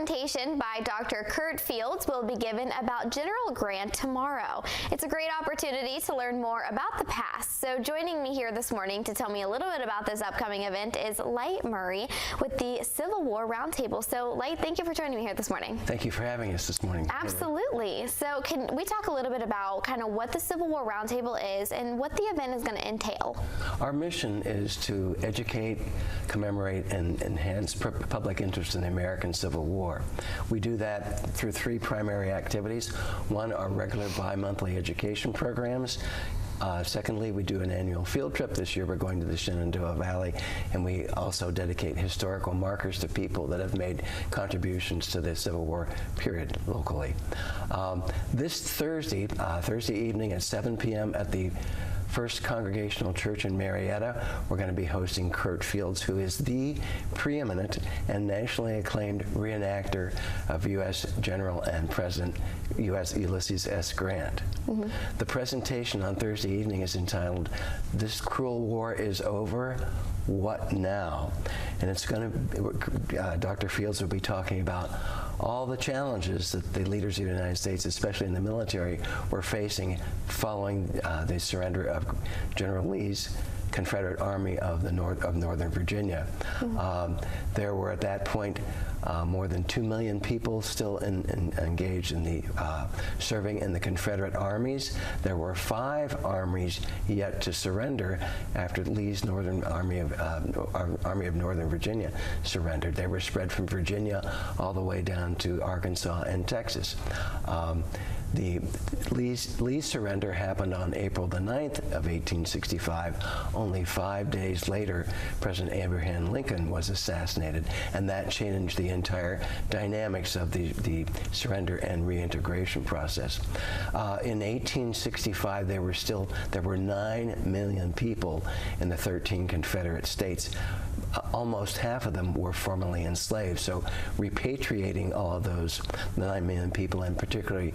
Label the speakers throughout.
Speaker 1: presentation by Dr. Kurt Fields will be given about General Grant tomorrow. It's a great opportunity to learn more about the past. So joining me here this morning to tell me a little bit about this upcoming event is Light Murray with the Civil War Roundtable. So Light, thank you for joining me here this morning.
Speaker 2: Thank you for having us this morning.
Speaker 1: Absolutely. So can we talk a little bit about kind of what the Civil War Roundtable is and what the event is going to entail?
Speaker 2: Our mission is to educate, commemorate, and enhance public interest in the American Civil War. We do that through three primary activities. One, our regular bi-monthly education programs. Secondly, we do an annual field trip. This year we're going to the Shenandoah Valley, and we also dedicate historical markers to people that have made contributions to the Civil War period locally. This Thursday evening at 7 p.m. at the First Congregational Church in Marietta, we're going to be hosting Kurt Fields, who is the preeminent and nationally acclaimed reenactor of U.S. General and President U.S. Ulysses S. Grant. Mm-hmm. The presentation on Thursday evening is entitled, "This Cruel War is Over, What Now?" And it's going to, Dr. Fields will be talking about all the challenges that the leaders of the United States, especially in the military, were facing following the surrender of General Lee's Confederate Army of Northern Virginia. Mm-hmm. There were at that point more than 2 million people still engaged in the serving in the Confederate armies. There were 5 armies yet to surrender after Lee's Northern Army of Northern Virginia surrendered. They were spread from Virginia all the way down to Arkansas and Texas. Lee's surrender happened on April the 9th of 1865. Only 5 days later, President Abraham Lincoln was assassinated, and that changed the entire dynamics of the surrender and reintegration process. In 1865, there were 9 million people in the 13 Confederate states. Almost half of them were formerly enslaved. So repatriating all of those 9 million people, and particularly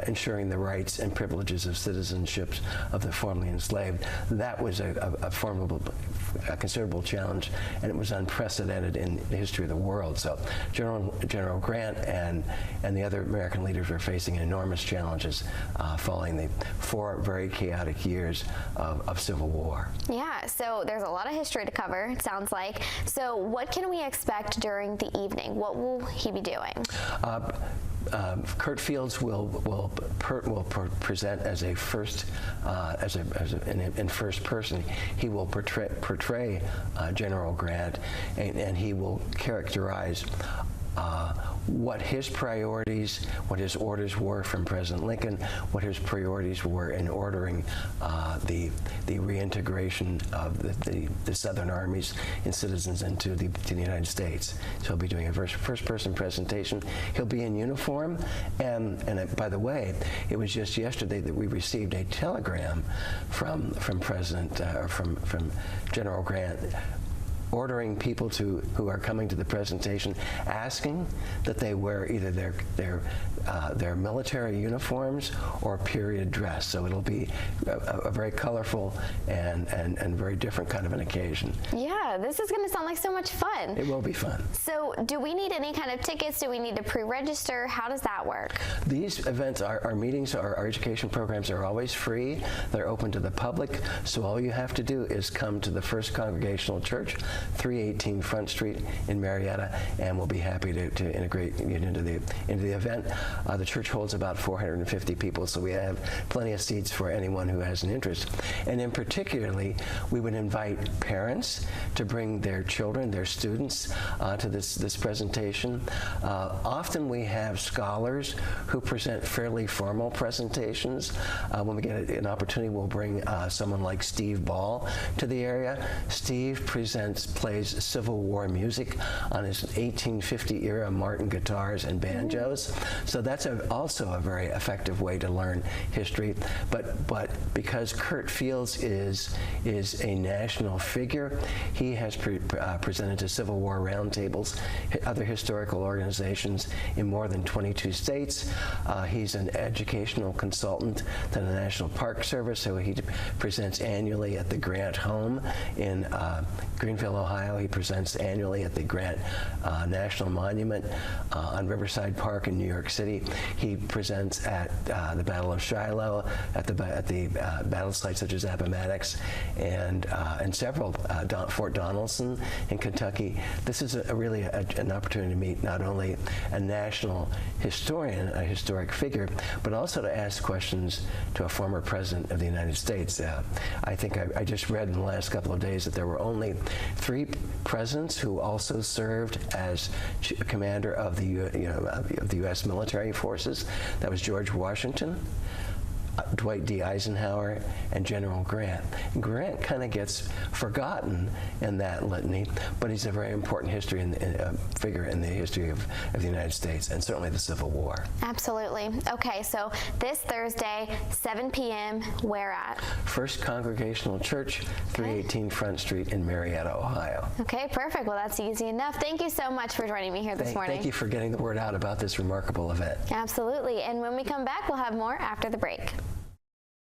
Speaker 2: ensuring the rights and privileges of citizenships of the formerly enslaved, that was a considerable challenge, and it was unprecedented in the history of the world. So General Grant and the other American leaders were facing enormous challenges following the 4 very chaotic years of Civil War.
Speaker 1: Yeah, so there's a lot of history to cover, it sounds like. So what can we expect during the evening? What will he be doing? Kurt
Speaker 2: Fields will present as a first in first person. He will portray General Grant, and he will characterize what his priorities, what his orders were from President Lincoln, what his priorities were in ordering the reintegration of the Southern armies and citizens into the United States. So he'll be doing a first-person presentation. He'll be in uniform, and by the way, it was just yesterday that we received a telegram from General Grant, ordering people who are coming to the presentation, asking that they wear either their military uniforms or period dress. So it'll be a very colorful and very different kind of an occasion. Yeah,
Speaker 1: this is going to sound like so much fun.
Speaker 2: It will be fun.
Speaker 1: So do we need any kind of tickets? Do we need to pre-register? How does that work?
Speaker 2: These events, our meetings, our education programs are always free. They're open to the public. So all you have to do is come to the First Congregational Church, 318 Front Street in Marietta, and we'll be happy to integrate you into the event. The church holds about 450 people, so we have plenty of seats for anyone who has an interest. And in particularly, we would invite parents to bring their children, their students, to this presentation. Often we have scholars who present fairly formal presentations. When we get an opportunity, we'll bring someone like Steve Ball to the area. Steve plays Civil War music on his 1850 era Martin guitars and banjos. So that's also a very effective way to learn history. But because Kurt Fields is a national figure, he has presented to Civil War roundtables, other historical organizations in more than 22 states. He's an educational consultant to the National Park Service, so he presents annually at the Grant Home in Greenville, Ohio. He presents annually at the Grant National Monument on Riverside Park in New York City. He presents at the Battle of Shiloh, at the battle sites such as Appomattox, and several, Fort Donelson in Kentucky. This is really an opportunity to meet not only a national historian, a historic figure, but also to ask questions to a former president of the United States. I think I just read in the last couple of days that there were only 3 presidents who also served as commander of the U.S. military forces. That was George Washington, Dwight D. Eisenhower, and General Grant. Grant kind of gets forgotten in that litany, but he's a very important figure in the history of the United States, and certainly the Civil War.
Speaker 1: Absolutely. Okay, so this Thursday, 7 p.m., where at? First
Speaker 2: Congregational Church, 318 Front Street in Marietta, Ohio.
Speaker 1: Okay, perfect. Well, that's easy enough. Thank you so much for joining me here this morning.
Speaker 2: Thank you for getting the word out about this remarkable event.
Speaker 1: Absolutely. And when we come back, we'll have more after the break.